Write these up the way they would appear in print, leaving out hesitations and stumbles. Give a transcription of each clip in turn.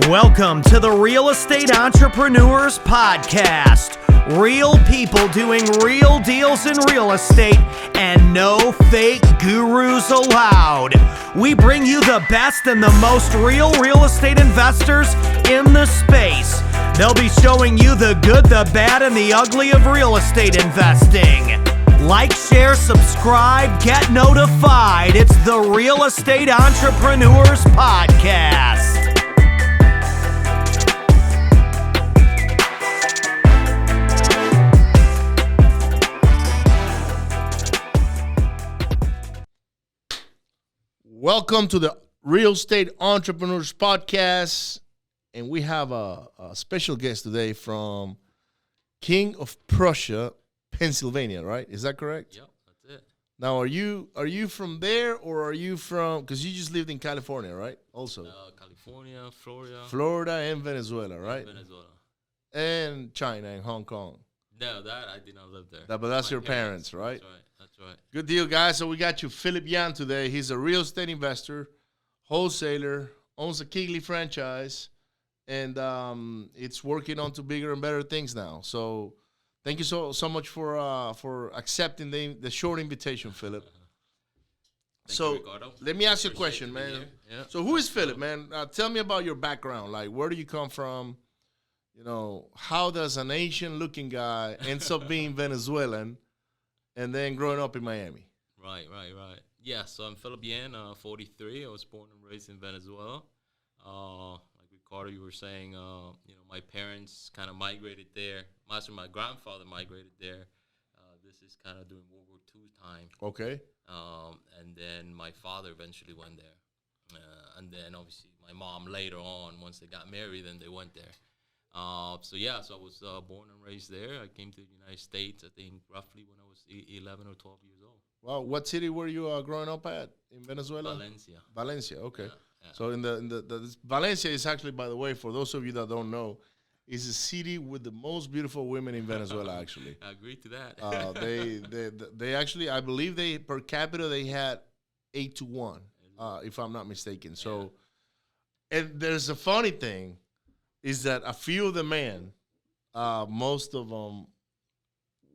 Welcome to the Real Estate Entrepreneurs Podcast. Real people doing real deals in real estate and no fake gurus allowed. We bring you the best and the most real estate investors in the space. They'll be showing you the good, the bad, and the ugly of real estate investing. Like, share, subscribe, get notified. It's the Real Estate Entrepreneurs Podcast. Welcome to the Real Estate Entrepreneurs Podcast, and we have a special guest today from King of Prussia, Pennsylvania, right? Is that correct? Yep, that's it. Now, are you from there, or are you from, because you just lived in California, right? Also. California, Florida. Florida and Venezuela, right? Venezuela. And China and Hong Kong. No, that I did not live there. But that's your parents, right? That's right. That's right. Good deal, guys. So we got you, Philip Yan, today. He's a real estate investor, wholesaler, owns a Keighley franchise, and it's working on to bigger and better things now. So thank you so much for accepting the short invitation, Philip. Thank you, Ricardo. Let me ask you a question, man. Yeah. So who is Philip, man? Tell me about your background. Like, where do you come from? You know, how does an Asian-looking guy ends up being Venezuelan and then growing up in Miami? Right. Yeah, so I'm Philip Yan, 43. I was born and raised in Venezuela. Like Ricardo, you were saying, my parents kind of migrated there. My grandfather migrated there. This is kind of during World War II time. Okay. And then my father eventually went there. And then obviously my mom later on, once they got married, then they went there. So I was born and raised there. I came to the United States, I think, roughly when I was 11 or 12 years old. Wow, what city were you growing up at in Venezuela? Valencia. Valencia, okay. Yeah. So in the Valencia is actually, by the way, for those of you that don't know, is a city with the most beautiful women in Venezuela. Actually, I agree to that. They actually, I believe they per capita they had 8-1, if I'm not mistaken. So, and there's a funny thing. Is that a few of the men, most of them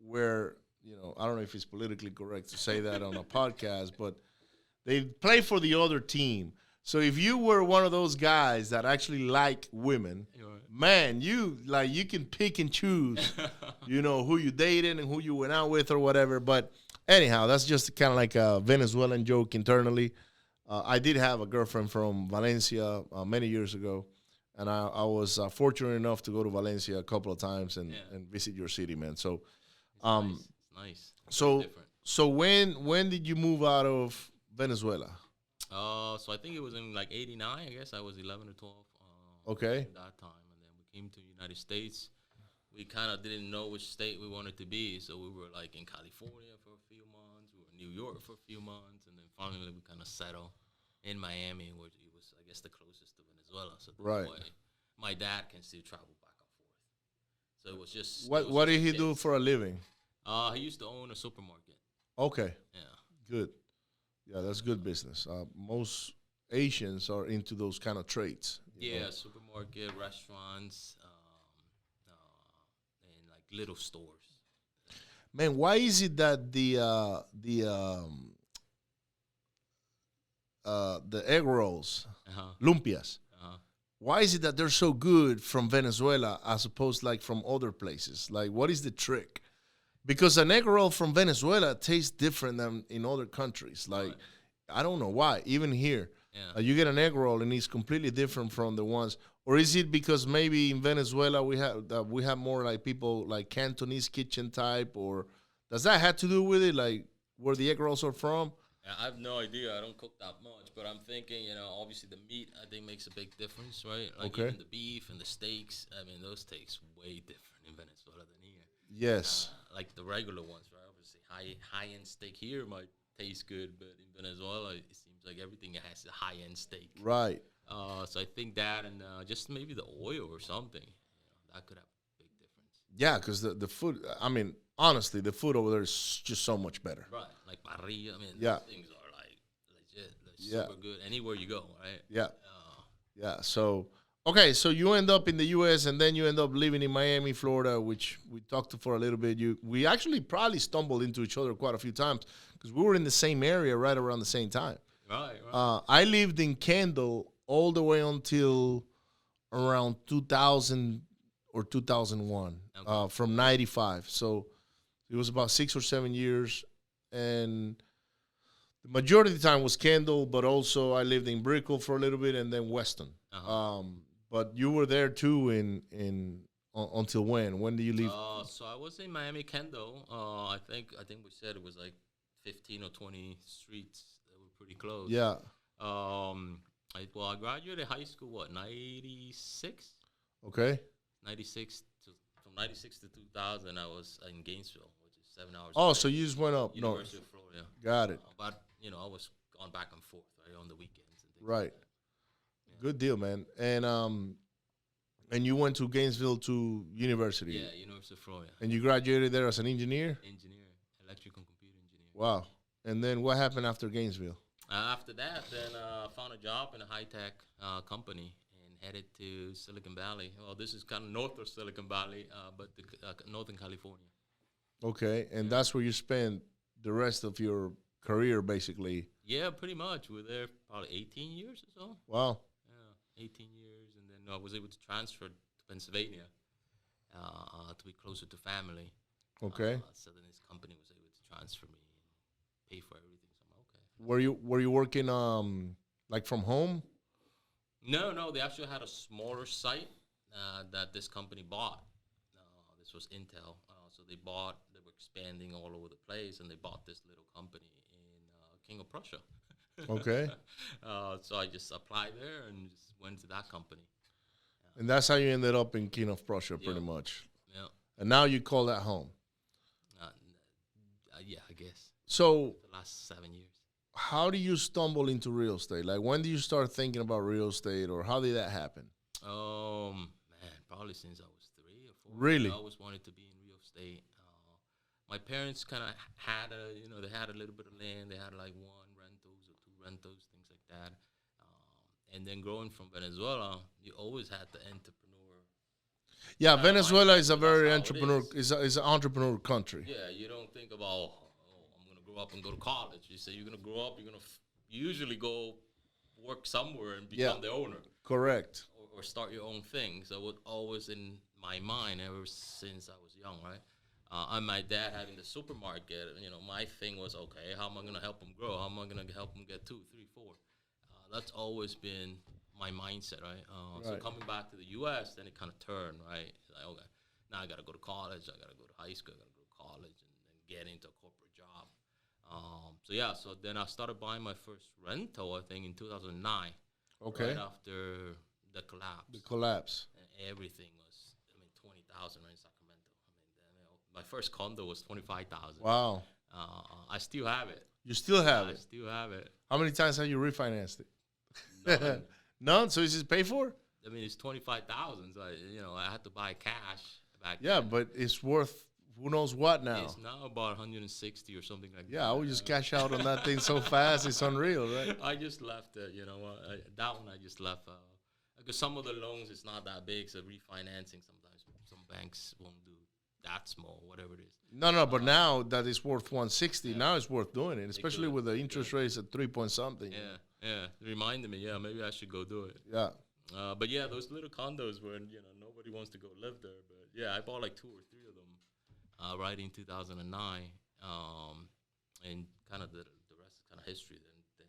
were, I don't know if it's politically correct to say that on a podcast, but they play for the other team. So if you were one of those guys that actually like women, man, you can pick and choose, who you dated and who you went out with or whatever. But anyhow, that's just kind of like a Venezuelan joke internally. I did have a girlfriend from Valencia many years ago. And I was fortunate enough to go to Valencia a couple of times and visit your city, man. So, it's nice. So when did you move out of Venezuela? So I think it was in like 89. I guess I was 11 or 12. Okay. At that time, and then we came to the United States. We kind of didn't know which state we wanted to be, so we were like in California for a few months. We were in New York for a few months, and then finally we kind of settled in Miami, which it was, I guess, the closest to Venezuela. So that way, my dad can still travel back and forth. So it was just. What did he do for a living? He used to own a supermarket. Okay. Yeah. Good. Yeah, that's good business. Most Asians are into those kind of trades. Yeah, supermarket, restaurants, and like little stores. Man, why is it that the egg rolls, lumpias, why is it that they're so good from Venezuela as opposed like from other places? Like, what is the trick? Because an egg roll from Venezuela tastes different than in other countries. Like, I don't know why. Even here, you get an egg roll and it's completely different from the ones. Or is it because maybe in Venezuela we have more like people like Cantonese kitchen type? Or does that have to do with it? Like where the egg rolls are from? I have no idea. I don't cook that much, but I'm thinking, obviously the meat I think makes a big difference, right? Like even the beef and the steaks. I mean, those taste way different in Venezuela than here. Yes. Like the regular ones, right? Obviously, high-end steak here might taste good, but in Venezuela, it seems like everything has a high-end steak. Right. So I think that and just maybe the oil or something, that could have a big difference. Yeah, because the food, I mean, honestly, the food over there is just so much better. Right, like parrilla. I mean, those things are like legit, super good anywhere you go, right? Yeah, yeah. So Okay, so you end up in the U.S. and then you end up living in Miami, Florida, which we talked to for a little bit. We actually probably stumbled into each other quite a few times because we were in the same area right around the same time. Right. I lived in Kendall all the way until around 2000 or 2001, from 95. So it was about 6 or 7 years. And the majority of the time was Kendall, but also I lived in Brickell for a little bit and then Weston. But you were there too until when? When did you leave? So I was in Miami, Kendall. I think we said it was like 15 or 20 streets that were pretty close. Yeah. I graduated high school, 96? Okay. 96 from 96 to 2000, I was in Gainesville, which is 7 hours. Oh, away. so you just went up University north. of Florida. Got it. But, I was going back and forth, right, on the weekends. And things Right. like that. Yeah. Good deal, man. And you went to Gainesville to university. Yeah, University of Florida. And you graduated there as an engineer? Engineer, electrical and computer engineer. Wow. And then what happened after Gainesville? After that, then I found a job in a high-tech company and headed to Silicon Valley. Well, this is kind of north of Silicon Valley, but Northern California. Okay. And that's where you spent the rest of your career, basically. Yeah, pretty much. We were there probably 18 years or so. Wow. Yeah, 18 years. And then I was able to transfer to Pennsylvania to be closer to family. Okay. So then this company was able to transfer me and pay for everything. So I'm okay. Were you working like from home? No. They actually had a smaller site that this company bought. This was Intel. So they were expanding all over the place, and they bought this little company in King of Prussia. Okay. So I just applied there and just went to that company. And that's how you ended up in King of Prussia, pretty much. Yeah. And now you call that home. Yeah, I guess. So The last 7 years. how do you stumble into real estate? Like, when do you start thinking about real estate, or how did that happen? Man, probably since I was 3 or 4. Really? I always wanted to be in real estate. My parents kind of had they had a little bit of land. They had like 1 rentals or 2 rentals, things like that. And then growing from Venezuela, you always had the entrepreneur. Yeah, Kinda Venezuela mindset, is a so very that's how it entrepreneur is. is an entrepreneur country. Yeah, you don't think about, I'm going to grow up and go to college. You say you're going to grow up, you're going to usually go work somewhere and become the owner. Correct. Or start your own thing. So it was always in my mind ever since I was young, right? And my dad having the supermarket, my thing was, okay, how am I going to help him grow? How am I going to help him get 2, 3, 4? That's always been my mindset, right? So coming back to the U.S., then it kind of turned, right? Like, okay, now I got to go to college. I got to go to high school. I got to go to college and get into a corporate job. So then I started buying my first rental, I think, in 2009. Okay. Right after the collapse. The collapse. And everything was, 20,000 right in Sacramento. My first condo was 25,000. Wow. I still have it. You still have I it. still have it. How many times have you refinanced it? None. None. So is it paid for? It's 25,000. So I had to buy cash back. Yeah, then. but it's worth who knows what now. It's now about 160 or something like that. Yeah, I would just cash out on that thing so fast. It's unreal, right? I just left it. That one I just left. Because some of the loans it's not that big, so refinancing sometimes some banks won't do that small, whatever it is. No, but now that it's worth 160, now it's worth doing it, especially could, with the interest rates at 3 point something. Yeah. It reminded me. Yeah, maybe I should go do it. Yeah. But yeah, those little condos where nobody wants to go live there. But yeah, I bought like 2 or 3 of them right in 2009, and kind of the rest is kind of history. Then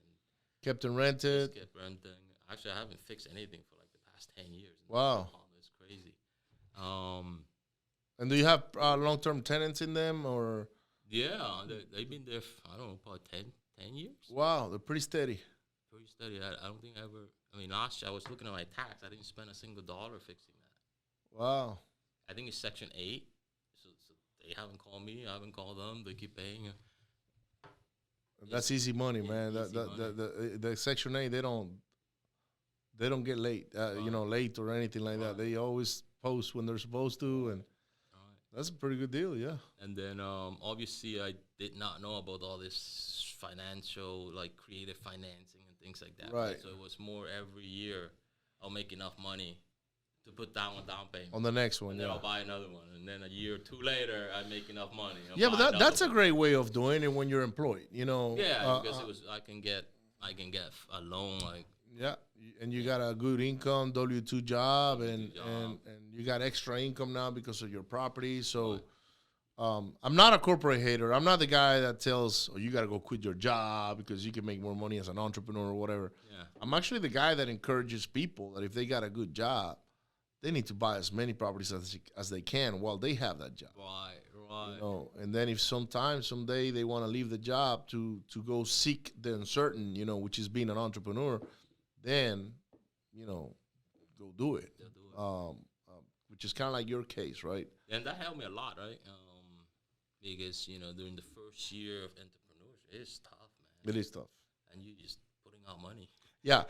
Kept and rented. just kept renting. Actually, I haven't fixed anything for like the past 10 years. Wow. It's crazy. And do you have long-term tenants in them, or? Yeah, they've been there, I don't know, probably 10 years. Wow, they're pretty steady. Pretty steady. I don't think I ever, last year I was looking at my tax. I didn't spend a single dollar fixing that. Wow. I think it's Section 8. So they haven't called me. I haven't called them. They keep paying. That's easy money, man. Easy money. The Section 8, they don't get late, late or anything like that. They always post when they're supposed to, and that's a pretty good deal, yeah. And then obviously I did not know about all this financial, like creative financing and things like that. Right. So it was more every year I'll make enough money to put down a down payment. On the next one, And then yeah. I'll buy another one. And then a year or two later, I make enough money. I'll Yeah, buy but another that's a one. great way of doing it when you're employed. You know. Yeah, because I can get a loan like. Yeah, and you got a good income, W-2 job, and job. and you got extra income now because of your property. So, I'm not a corporate hater. I'm not the guy that tells, "Oh, you got to go quit your job because you can make more money as an entrepreneur or whatever." Yeah. I'm actually the guy that encourages people that if they got a good job, they need to buy as many properties as they can while they have that job. Right. You know, and then if someday they want to leave the job to go seek the uncertain, you know, which is being an entrepreneur, then, you know, go do it. They'll do it. Which is kind of like your case, right? And that helped me a lot, right? Because, you know, during the first year of entrepreneurship, it's tough, man. It is tough. And you just putting out money. Yeah.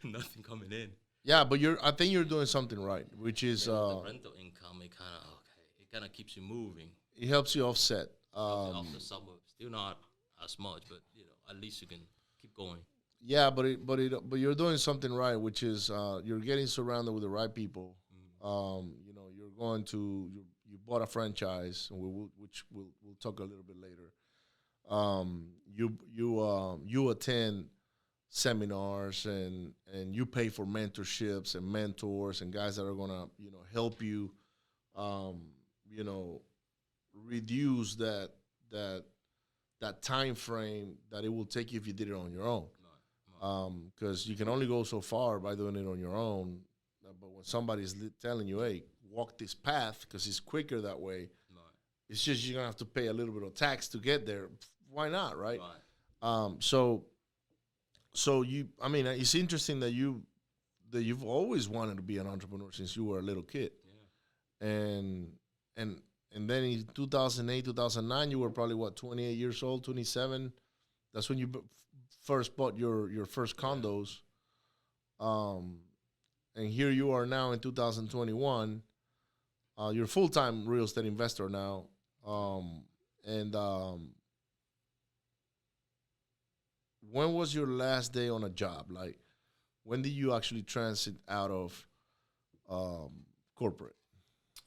Nothing coming in. Yeah, but I think you're doing something right, which is The rental income, it kind of keeps you moving. it helps you offset. Off the suburbs, still not as much, but you know, at least you can keep going. Yeah, but you're doing something right, which is you're getting surrounded with the right people. You know, you're going to you bought a franchise, and which we'll talk a little bit later. You attend seminars and you pay for mentorships and mentors and guys that are gonna help you, you know, reduce that time frame that it will take you if you did it on your own. Because you can only go so far by doing it on your own. But when somebody's telling you, hey, walk this path because it's quicker that way, it's just you're going to have to pay a little bit of tax to get there. Why not, right? So I mean, it's interesting that you've always wanted to be an entrepreneur since you were a little kid. Yeah. And then in 2008, 2009, you were probably, 28 years old, 27. That's when you first bought your first condos. And here you are now in 2021. You're a full-time real estate investor now. When was your last day on a job? Like, when did you actually transit out of corporate?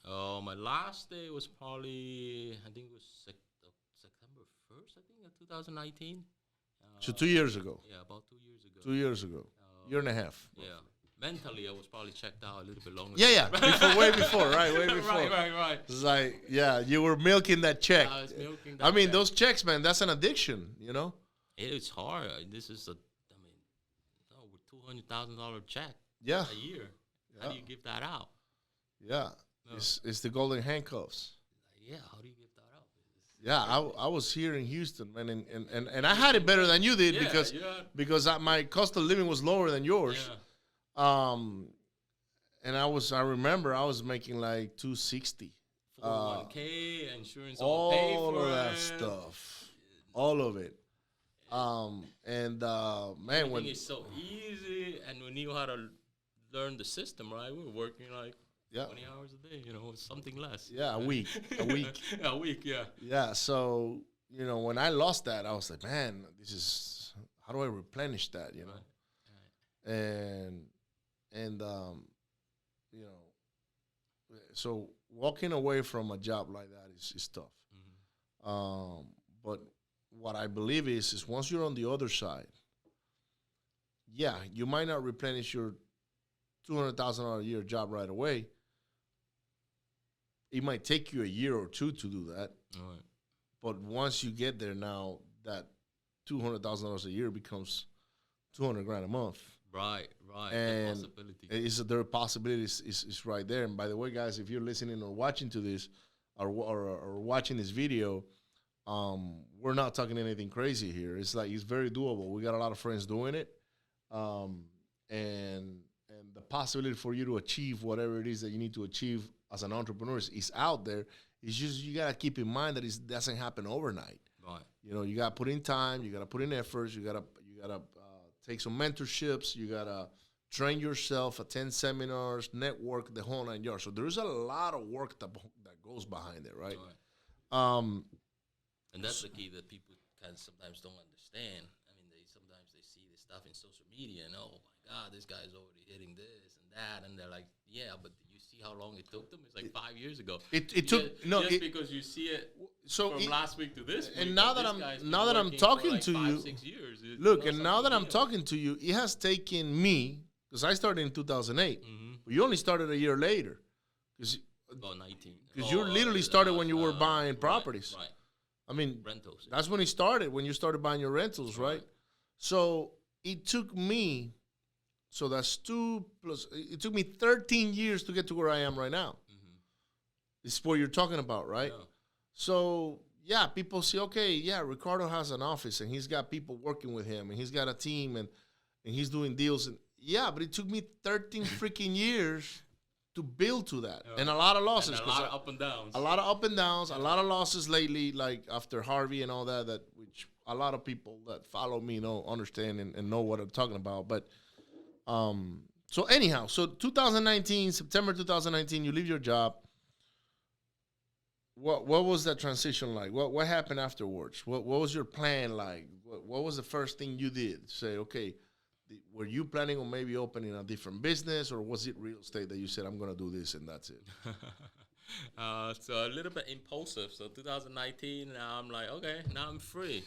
My last day was probably, I think it was September 1st, I think, of 2019. So 2 years ago. Yeah, about 2 years ago. 2 years ago. Year and a half. Yeah. Mentally, I was probably checked out a little bit longer. Yeah. Way before, right? Way before. Right. It's like, yeah, you were milking that check. I was milking that check. Those checks, man, that's an addiction, you know? It's hard. This is with $200,000 check Yeah. a year. How do you give that out? Yeah. No. It's the golden handcuffs. Yeah, how do you give that out? Yeah, I was here in Houston, man, and I had it better than you did because my cost of living was lower than yours. Yeah. And I remember I was making like $260. 401k, insurance, all paid for of that stuff, all of it. Man, when it's so easy, and we knew how to learn the system, right? We were working like 20 hours a day, something less. Yeah, a week. A week, yeah. Yeah, so, when I lost that, I was like, man, how do I replenish that, Right. And so walking away from a job like that is tough. Mm-hmm. But what I believe is once you're on the other side, yeah, you might not replenish your $200,000 a year job right away. It might take you a year or two to do that. All right. But once you get there now, that $200,000 a year becomes $200,000 a month. Right. And possibility. their possibility is right there. And by the way, guys, if you're listening or watching to this or watching this video, we're not talking anything crazy here. It's very doable. We got a lot of friends doing it. And the possibility for you to achieve whatever it is that you need to achieve as an entrepreneur is out there. It's just you got to keep in mind that it doesn't happen overnight. Right. You got to put in time. You got to put in efforts. You got to take some mentorships. You got to train yourself, attend seminars, network, the whole 9 yards. So there's a lot of work that goes behind it, right? And that's the key that people sometimes don't understand. Sometimes they see this stuff in social media and, oh, my God, this guy's already hitting this and that, and they're like, yeah, but you see how long it took them? It's like 5 years ago. It took because you see it so from last week to this week. And now that I'm talking to you, 6 years. Look, and now that I'm talking to you, it has taken me, because I started in 2008, but you only started a year later, because about 19. you literally started when you were buying properties. Right. I mean, Rentals. that's when it started, when you started buying your rentals, right? So it took me, so that's 2 plus, it took me 13 years to get to where I am right now. This is what you're talking about, right? Yeah. So, yeah, people say, okay, yeah, Ricardo has an office, and he's got people working with him, and he's got a team, and he's doing deals. And yeah, but it took me 13 freaking years to build to that. And a lot of losses. And a lot of up and downs. A lot of up and downs, a lot of losses lately, like after Harvey and all that, which a lot of people that follow me know, understand, and know what I'm talking about. But so anyhow, so 2019, September 2019, you leave your job. What was that transition like? What happened afterwards? What was your plan like? What was the first thing you did? Say, okay, were you planning on maybe opening a different business, or was it real estate that you said, I'm going to do this and that's it? So a little bit impulsive. So 2019, now I'm like, okay, now I'm free.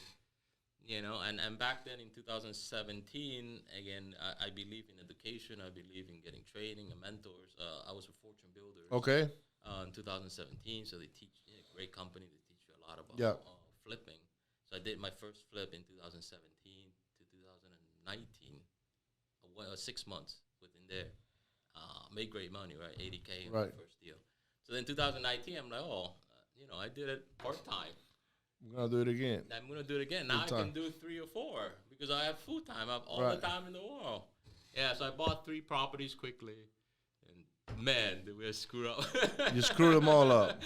And back then in 2017, again, I believe in education. I believe in getting training and mentors. I was a fortune builder. Okay. In 2017, so they teach, great company. They teach you a lot about flipping. So I did my first flip in 2017 to 2019. 6 months within there. Made great money, right? 80K in my first deal. So then 2019, I'm like, I did it part-time. I'm going to do it again. I'm going to do it again. Now I can do 3 or 4 because I have full time. I have all the time in the world. Yeah, so I bought 3 properties quickly. And man, did we screw up. You screwed them all up.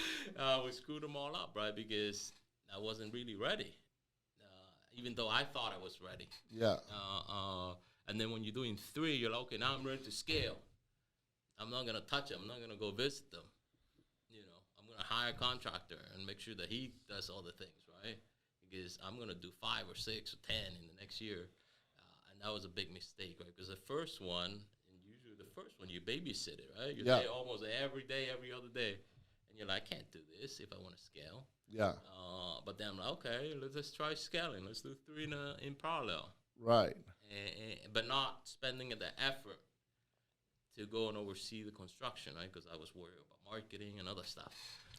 We screwed them all up, right? Because I wasn't really ready. Even though I thought I was ready. Yeah. And then when you're doing 3, you're like, okay, now I'm ready to scale. I'm not going to touch them. I'm not going to go visit them. I'm going to hire a contractor and make sure that he does all the things, right? Because I'm going to do 5 or 6 or 10 in the next year. And that was a big mistake, right? Because the first one, you babysit it, right? You're there almost every day, every other day. And you're like, I can't do this if I want to scale. Yeah. But then I'm like, okay, let's just try scaling. Let's do 3 in parallel. Right. But not spending the effort to go and oversee the construction, right? Because I was worried about marketing and other stuff.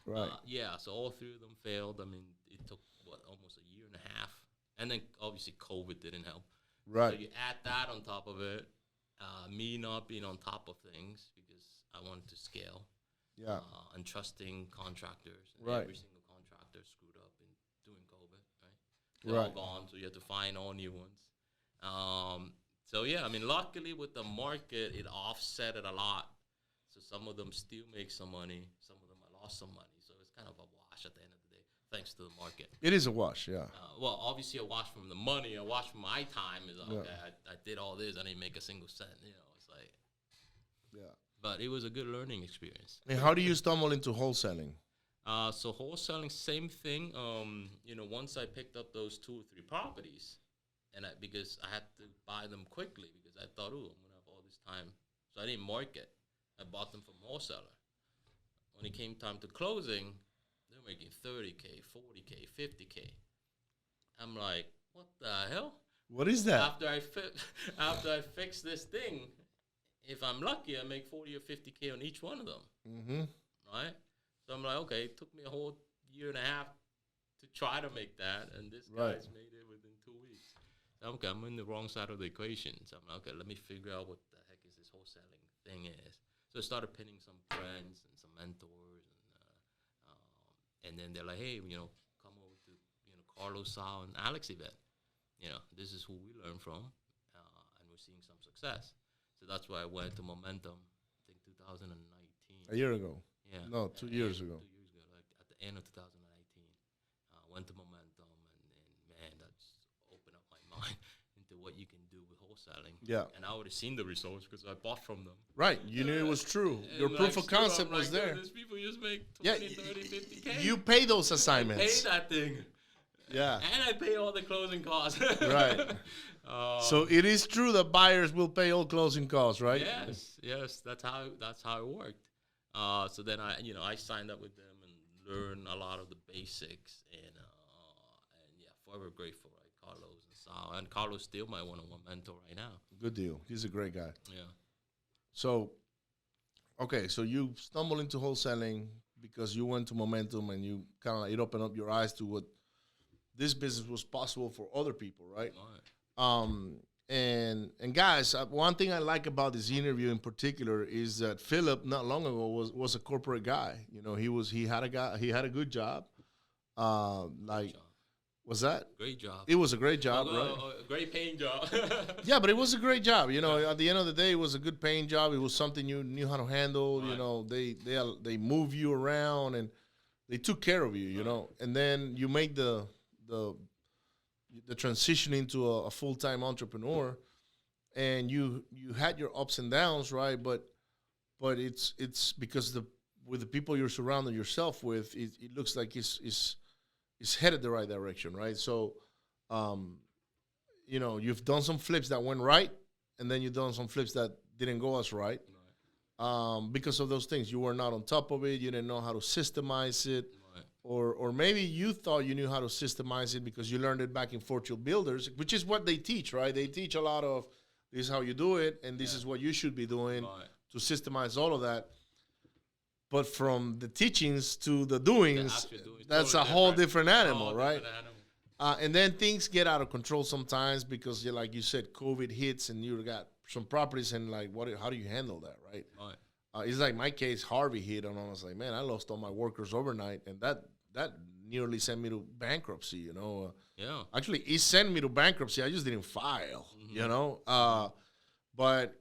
Right. So all 3 of them failed. I mean, it took, almost a year and a half. And then, obviously, COVID didn't help. Right. So you add that on top of it. Me not being on top of things because I wanted to scale. Yeah. And trusting contractors. And right. Every single contractor screwed up during COVID, right? They're all gone, so you have to find all new ones. So, yeah, I mean, luckily with the market, it offset it a lot. So some of them still make some money. Some of them I lost some money. So it's kind of a wash at the end of the day, thanks to the market. It is a wash, yeah. Well, obviously a wash from the money. A wash from my time is, okay, I did all this. I didn't make a single cent. It's like. Yeah. But it was a good learning experience. And how do you stumble into wholesaling? So wholesaling, same thing. Once I picked up those 2 or 3 properties, because I had to buy them quickly because I thought, I'm going to have all this time. So I didn't market. I bought them from wholesaler. When it came time to closing, they're making 30K, 40K, 50K. I'm like, what the hell? What is that? After I fix this thing, if I'm lucky, I make 40 or 50K on each one of them. Mm-hmm. Right? So I'm like, okay, it took me a whole year and a half to try to make that, and this guy's made it within 2 weeks. So okay, I'm in the wrong side of the equation. So I'm like, okay, let me figure out what the heck is this wholesaling thing is. So I started pinning some friends and some mentors, and then they're like, hey, come over to Carlos, Sal, and Alex event. This is who we learn from, and we're seeing some success. So that's why I went to Momentum, I think 2019. A year ago. Yeah. No, 2 years ago. 2 years ago, like at the end of 2019. Went to Momentum, and man, that's opened up my mind into what you can do with wholesaling. Yeah. And I would have seen the results because I bought from them. Right. You knew it was true. Your proof of concept was there. These people just make 20, 30, 50K. You pay those assignments. Pay that thing. Yeah. And I pay all the closing costs. Right. So it is true that buyers will pay all closing costs, right? Yes, that's how it worked. So then I signed up with them and learned a lot of the basics, and yeah, forever grateful, right, Carlos and Sal, and Carlos still my one-on-one mentor right now. Good deal. He's a great guy. Yeah. So, okay, so you stumbled into wholesaling because you went to Momentum and you kind of it opened up your eyes to what this business was possible for other people, right? And guys, one thing I like about this interview in particular is that Philip not long ago was a corporate guy. You know, he had a good job. Was that Great job? It was a great job, right? A great paying job. Yeah, but it was a great job. You know, at the end of the day, it was a good paying job. It was something you knew how to handle. Right. You know, they move you around and they took care of you. You know, and then you make the transition into a full-time entrepreneur, and you had your ups and downs, right? But it's because with the people you're surrounding yourself with, it looks like it's headed the right direction, right? So, you know, you've done some flips that went right, and then you've done some flips that didn't go as right. Because of those things. You were not on top of it. You didn't know how to systemize it. Or maybe you thought you knew how to systemize it because you learned it back in Fortune Builders, which is what they teach, right? They teach a lot of this is how you do it, and this is what you should be doing to systemize all of that. But from the teachings to the doings, that's a whole different animal, right? And then things get out of control sometimes because, like you said, COVID hits and you got some properties and like, how do you handle that, right? It's like my case, Harvey hit, and I was like, man, I lost all my workers overnight, and that nearly sent me to bankruptcy, you know. Actually, it sent me to bankruptcy. I just didn't file, you know. But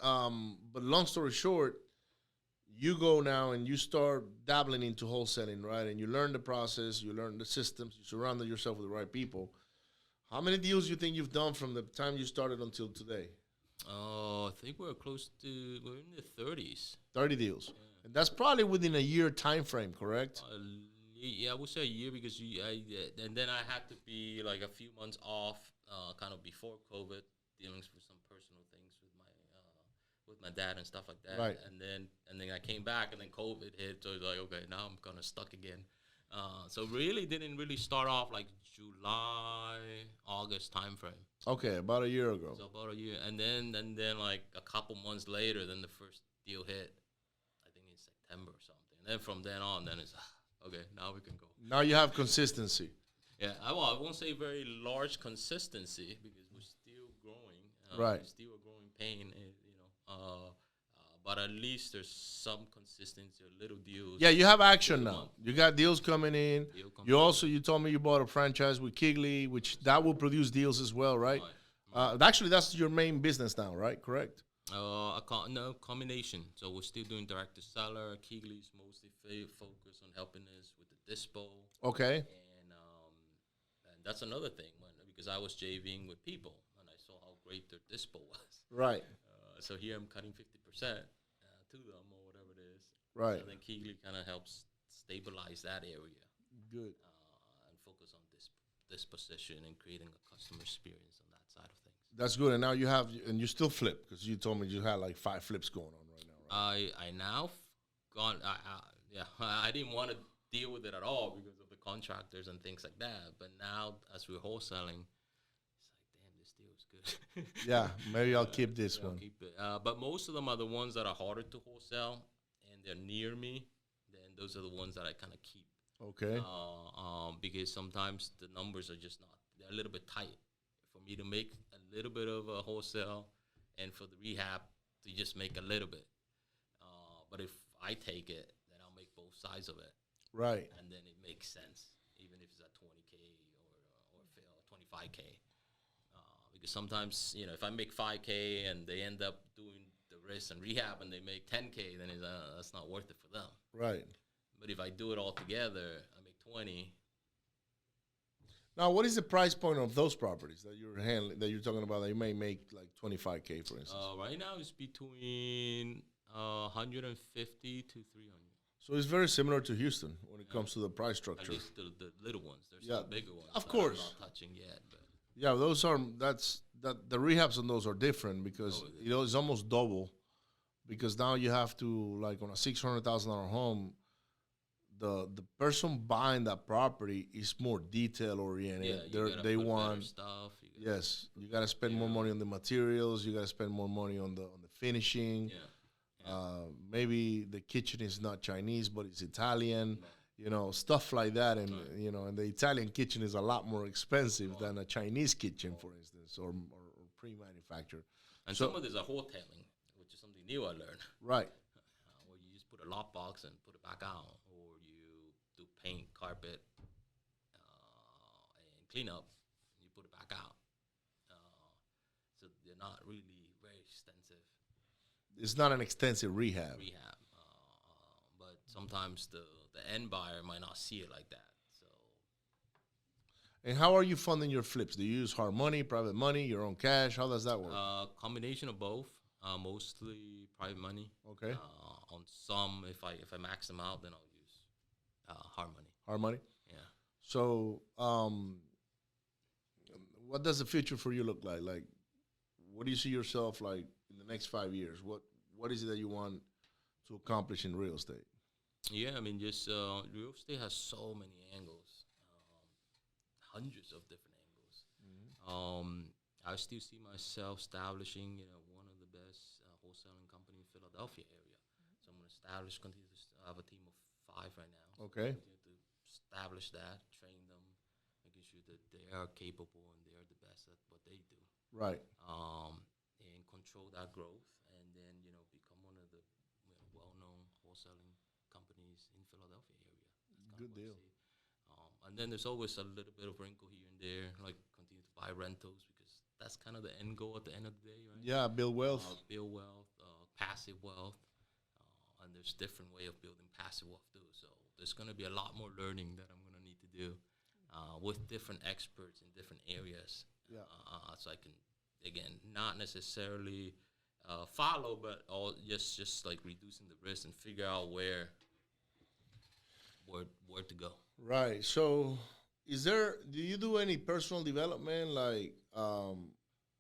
long story short, you go now and you start dabbling into wholesaling, right? And you learn the process, you learn the systems, you surround yourself with the right people. How many deals do you think you've done from the time you started until today? I think we're in the 30s. 30 deals. Yeah. And that's probably within a year time frame, correct? Yeah, I would say a year because and then I had to be like a few months off, kind of before COVID, dealing with some personal things with my dad and stuff like that. Right. And then I came back, and then COVID hit, so it's like, okay, now I'm kind of stuck again. So really didn't really start off like July, August time frame. Okay, about a year ago. So about a year, and then like a couple months later, then the first deal hit. I think in September or something. And then from then on, then it's okay. Now we can go. Now you have consistency. Yeah, I won't say very large consistency because we're still growing. Right. It's still a growing pain, you know. But at least there's some consistency, little deals. Yeah, you have action now. You got deals coming in. You told me you bought a franchise with Kigley, which that will produce deals as well, right? Actually, that's your main business now, right? Correct? No, combination. So we're still doing direct to seller. Kigley's mostly focused on helping us with the dispo. Okay. And that's another thing, because I was JVing with people, and I saw how great their dispo was. Right. So here I'm cutting 50% to them or whatever it is. Right. So then Kigley kind of helps stabilize that area. Good. And focus on this position and creating a customer experience on that side of things. That's good. And now you still flip, because you told me you had like 5 flips going on right now, right? I now gone. I didn't want to deal with it at all because of the contractors and things like that. But now, as we're wholesaling, good. Yeah, maybe I'll keep this one. Keep it. But most of them are the ones that are harder to wholesale, and they're near me. Then those are the ones that I kind of keep. Okay. Because sometimes the numbers are just they're a little bit tight for me to make a little bit of a wholesale, and for the rehab to just make a little bit. But if I take it, then I'll make both sides of it. Right. And then it makes sense, even if it's at 20K or 25K. Because sometimes, if I make 5K and they end up doing the risk and rehab and they make 10K, then that's not worth it for them. Right. But if I do it all together, I make 20. Now, what is the price point of those properties that you're handling, that you're talking about, that you may make like 25K, for instance? Right now, it's between 150 to 300. So it's very similar to Houston when it comes to the price At structure. least the little ones. There's Yeah, some bigger ones. of that course. I'm not touching yet. But Yeah, the rehabs on those are different because it's almost double. Because now you have to, like, on a $600,000 home, the person buying that property is more detail oriented. yeah, you gotta They put better want stuff. yes, you got to spend more money on the materials. You got to spend more money on the finishing. Yeah. Maybe the kitchen is not Chinese, but it's Italian. Stuff like that, and and the Italian kitchen is a lot more expensive than a Chinese kitchen, for instance, or pre-manufactured. And So- some of these are wholesaling, which is something new I learned. Right. Where you just put a lockbox and put it back out, or you do paint, carpet, and clean up, and you put it back out. So they're not really very extensive It's not an extensive rehab. but sometimes the end buyer might not see it like that. So And how are you funding your flips? Do you use hard money, private money, your own cash? How does that work? combination of both. Mostly private money. Okay. On some, if I max them out, then I'll use hard money. Hard money. Yeah. So, what does the future for you look like? Like, what do you see yourself like in the next 5 years? What is it that you want to accomplish in real estate? Yeah, I mean, just real estate has so many angles, hundreds of different angles. I still see myself establishing, one of the best wholesaling company in Philadelphia area. So I'm going to continue to have a team of 5 right now. So Okay. continue to establish that, train them, making sure that they are capable and they are the best at what they do. Right. And control that growth, and then become one of the well-known wholesaling companies in Philadelphia area. That's Good kinda deal. what I see. And then there's always a little bit of wrinkle here and there, like continue to buy rentals because that's kind of the end goal at the end of the day, right? Yeah, build wealth. Build wealth, passive wealth, and there's different way of building passive wealth too. So there's going to be a lot more learning that I'm going to need to do with different experts in different areas. Yeah. So I can, again, not necessarily follow, but all just like reducing the risk and figure out where to go. Right. So, do you do any personal development, like,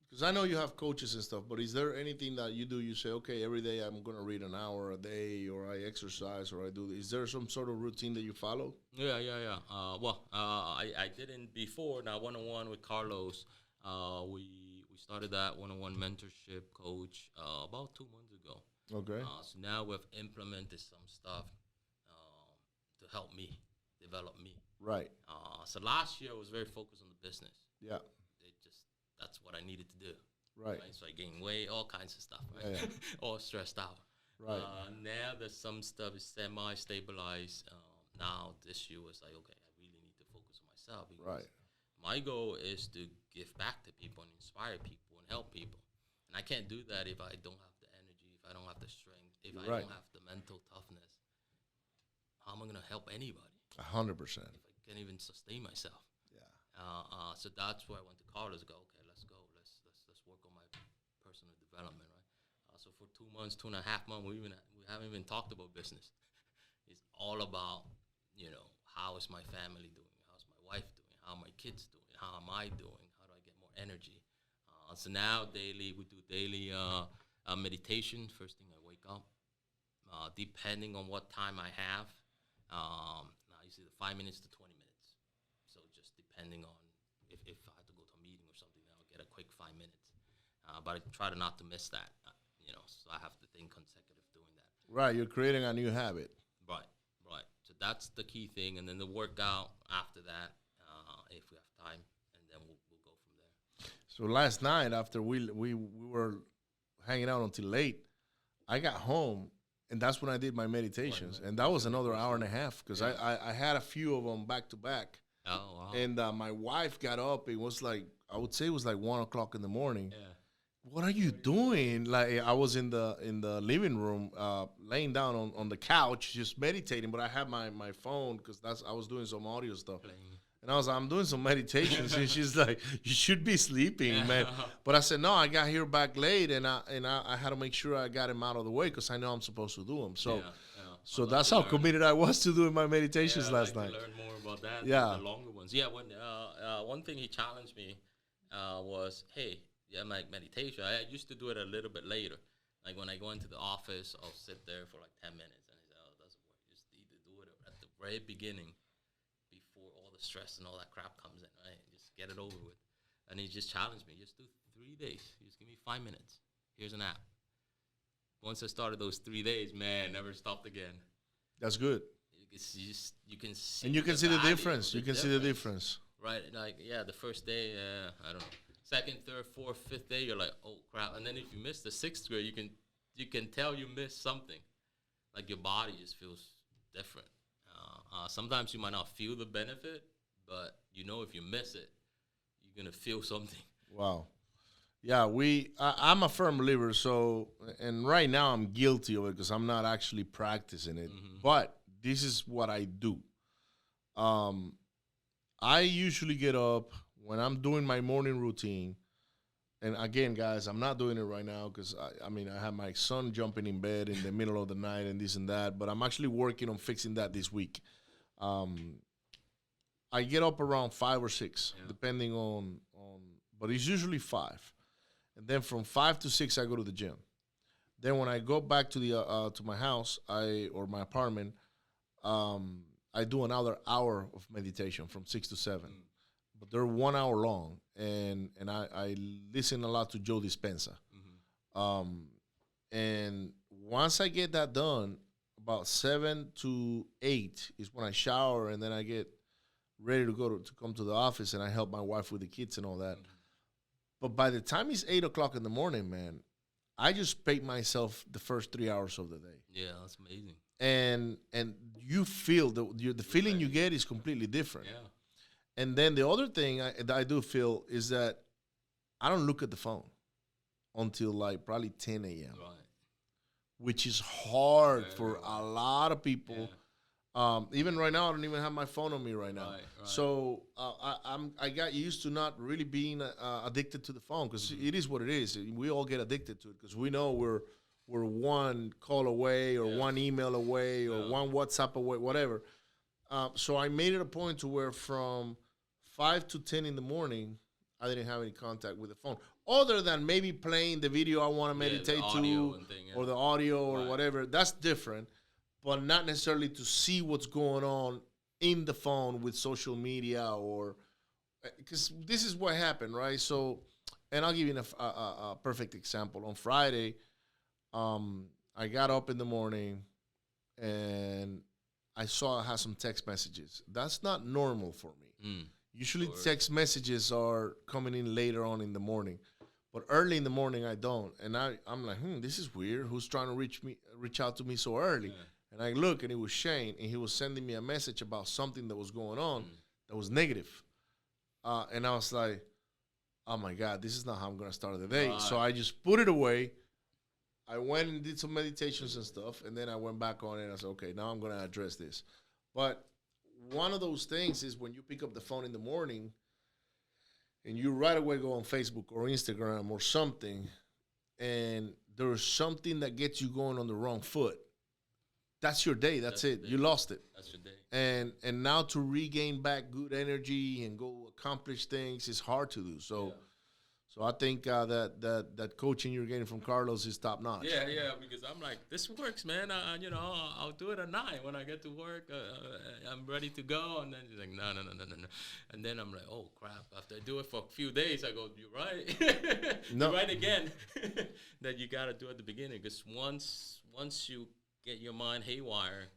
because I know you have coaches and stuff, but is there anything that you do? You say, okay, every day I'm going to read an hour a day, or I exercise, or I do. Is there some sort of routine that you follow? Yeah. I didn't before. Now, one-on-one with Carlos, we started that one-on-one mentorship coach about 2 months ago. Okay. So now we've implemented some stuff to help me develop me. Right. So last year I was very focused on the business. Yeah. That's what I needed to do. Right. So I gained weight, all kinds of stuff, right? Yeah. All stressed out. Right. Now that some stuff is semi-stabilized, now this year was like, okay, I really need to focus on myself. Because Right. my goal is to give back to people and inspire people and help people. And I can't do that if I don't have the energy, if I don't have the strength, if I Right. don't have the mental toughness. How am I going to help anybody 100%. if I can't even sustain myself? Yeah. So that's where I went to Carlos. Go, okay, let's go. Let's work on my personal development, right? So for 2 months, 2.5 months, we haven't even talked about business. It's all about how is my family doing? How's my wife doing? How are my kids doing? How am I doing? How do I get more energy? So now we do daily meditation. First thing I wake up, depending on what time I have. Now usually 5 minutes to 20 minutes. So just depending on if I have to go to a meeting or something, then I'll get a quick 5 minutes. But I try to not to miss that. So I have to think consecutive doing that. Right. You're creating a new habit. Right. So that's the key thing, and then the workout after that, if we have time, and then we'll go from there. So last night, after we were hanging out until late, I got home, and that's when I did my meditations, and that was another hour and a half because I had a few of them back to back. Oh wow. And my wife got up. It was like, I would say it was like 1 o'clock in the morning. Yeah. What are you doing? Like, I was in the living room, laying down on the couch, just meditating. But I had my phone because I was doing some audio stuff. Playing. And I was like, I'm doing some meditations, and she's like, you should be sleeping, man. But I said, no, I got here back late, and I had to make sure I got him out of the way because I know I'm supposed to do them. So, Yeah. So that's how committed I was to doing my meditations last night. Learn more about that. Yeah. The longer ones. Yeah. When one thing he challenged me was, hey, like meditation. I used to do it a little bit later. Like when I go into the office, I'll sit there for like 10 minutes, and he said, "Oh, it doesn't work. You just need to do it at the very beginning, before all the stress and all that crap comes in. Right? Just get it over with." And he just challenged me. Just do 3 days. Just give me 5 minutes. Here's an app. Once I started those 3 days, man, never stopped again. That's good. You can see. And you can see the difference. You can see the difference. Right. Like, yeah, the first day, I don't know. Second, third, fourth, fifth day, you're like, oh crap. And then if you miss the sixth grade, you can tell you missed something. Like your body just feels different. Sometimes you might not feel the benefit, but you know if you miss it, you're gonna feel something. Wow. Yeah, I'm a firm believer. So, and right now I'm guilty of it because I'm not actually practicing it. Mm-hmm. But this is what I do. I usually get up when I'm doing my morning routine. And again, guys, I'm not doing it right now because, I have my son jumping in bed in the middle of the night and this and that. But I'm actually working on fixing that this week. I get up around 5 or 6, depending on, but it's usually 5. And then from 5 to 6, I go to the gym. Then when I go back to the to my house, or my apartment, I do another hour of meditation from 6 to 7. But they're 1 hour long, and I listen a lot to Joe Dispenza. Mm-hmm. And once I get that done, about 7 to 8 is when I shower, and then I get ready to come to the office, and I help my wife with the kids and all that. Mm-hmm. But by the time it's 8 o'clock in the morning, man, I just paid myself the first 3 hours of the day. Yeah, that's amazing. And you feel the feeling you get is completely different. Yeah. And then the other thing that I do feel is that I don't look at the phone until like probably 10 a.m. Right. Which is hard for a lot of people. Yeah. Even right now, I don't even have my phone on me right now. Right. So I got used to not really being addicted to the phone because it is what it is. We all get addicted to it because we know we're one call away or one email away or one WhatsApp away, whatever. So I made it a point to where from 5 to 10 in the morning, I didn't have any contact with the phone, other than maybe playing the video I want to meditate to, or the audio or whatever. That's different, but not necessarily to see what's going on in the phone with social media, or because this is what happened, right? So, and I'll give you a perfect example. On Friday, I got up in the morning and I saw I had some text messages. That's not normal for me. Usually text messages are coming in later on in the morning. But early in the morning, I don't. And I'm like, this is weird. Who's trying to reach out to me so early? Yeah. And I look, and it was Shane, and he was sending me a message about something that was going on that was negative. And I was like, oh, my God, this is not how I'm going to start the day. So I just put it away. I went and did some meditations and stuff, and then I went back on it, and I said, okay, now I'm going to address this. But one of those things is when you pick up the phone in the morning and you right away go on Facebook or Instagram or something, and there's something that gets you going on the wrong foot, that's your day. That's it. You lost it. That's your day. And now to regain back good energy and go accomplish things is hard to do. So I think that coaching you're getting from Carlos is top notch. Yeah, because I'm like, this works, man. I'll do it at 9 when I get to work. I'm ready to go, and then he's like, no. And then I'm like, oh crap. After I do it for a few days, I go, you're right. You're right again. That you gotta do at the beginning, because once you get your mind haywire,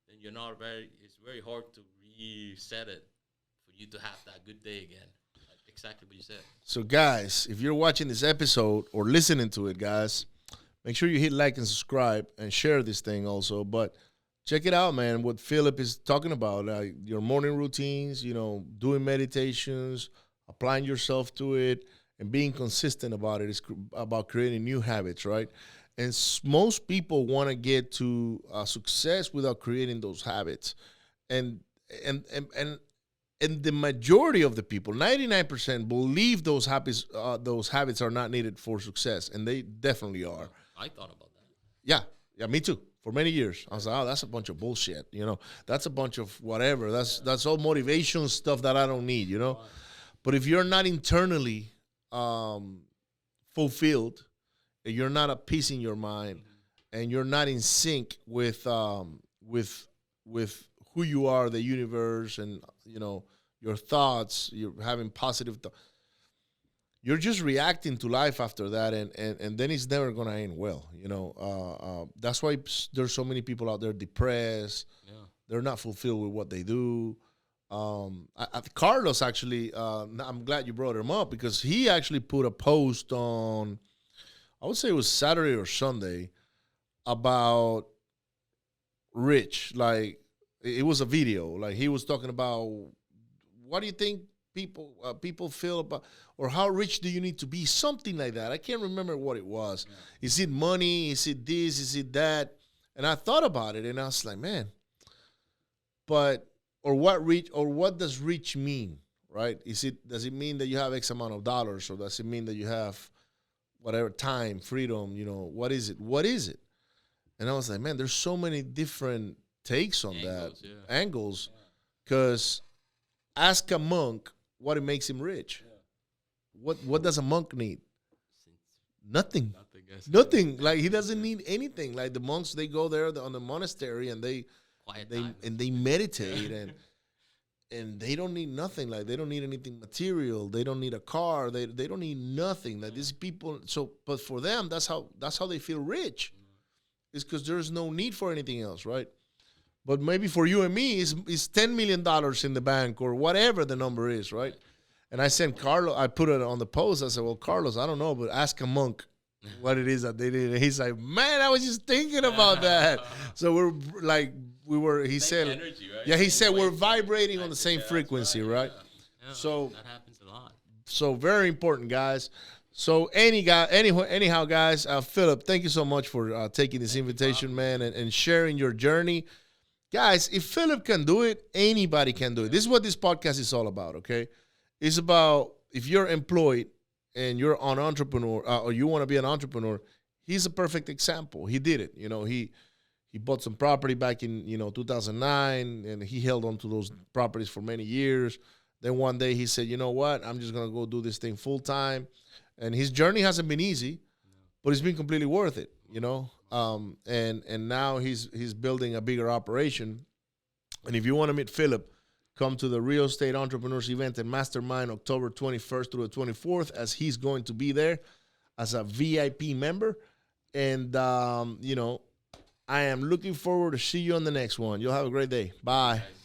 then it's very hard to reset it for you to have that good day again. Exactly what you said. So, guys, if you're watching this episode or listening to it, guys, make sure you hit like and subscribe and share this thing also. But check it out, man, what Philip is talking about, your morning routines, doing meditations, applying yourself to it, and being consistent about it is about creating new habits, right? And most people want to get to success without creating those habits. And the majority of the people, 99%, believe those habits are not needed for success, and they definitely are. I thought about that. Yeah, me too. for many years. I was like, oh, that's a bunch of bullshit. That's a bunch of whatever. That's all motivation stuff that I don't need. But if you're not internally fulfilled, and you're not at peace in your mind, and you're not in sync with who you are, the universe, and your thoughts, you're having positive thoughts, you're just reacting to life after that, and then it's never gonna end well. That's why there's so many people out there depressed. Yeah. They're not fulfilled with what they do. Carlos actually, I'm glad you brought him up, because he actually put a post on, I would say it was Saturday or Sunday, about rich. Like, it was a video. Like, he was talking about, what do you think people feel about, or how rich do you need to be? Something like that. I can't remember what it was. Yeah. Is it money? Is it this? Is it that? And I thought about it, and I was like, man, what does rich mean, right? Does it mean that you have X amount of dollars, or does it mean that you have whatever time, freedom, what is it? And I was like, man, there's so many different takes on angles, because ask a monk what it makes him rich. Yeah. What does a monk need? Nothing. Like, he doesn't need anything. Like, the monks, they go there on the monastery, and they meditate, and they don't need nothing. Like, they don't need anything material. They don't need a car. They don't need nothing. Like, these people. So, but for them, that's how they feel rich. It's because there's no need for anything else, right? But maybe for you and me, it's $10 million in the bank, or whatever the number is, right? And I sent Carlos, I put it on the post. I said, well, Carlos, I don't know, but ask a monk what it is that they did. And he's like, man, I was just thinking about that. So he said, energy, right? Yeah, he said we're vibrating on the same frequency, right? Yeah, so that happens a lot. So very important, guys. So anyhow, guys, Philip, thank you so much for taking this invitation, man, and sharing your journey. Guys, if Philip can do it, anybody can do it. This is what this podcast is all about, okay? It's about, if you're employed and you're an entrepreneur, or you want to be an entrepreneur, he's a perfect example. He did it. He bought some property back in 2009, and he held on to those properties for many years. Then one day he said, you know what? I'm just gonna go do this thing full time. And his journey hasn't been easy, but it's been completely worth it. And now he's building a bigger operation. And if you want to meet Philip, come to the Real Estate Entrepreneurs event in Mastermind, October 21st through the 24th, as he's going to be there as a VIP member. And, I am looking forward to see you on the next one. You'll have a great day. Bye.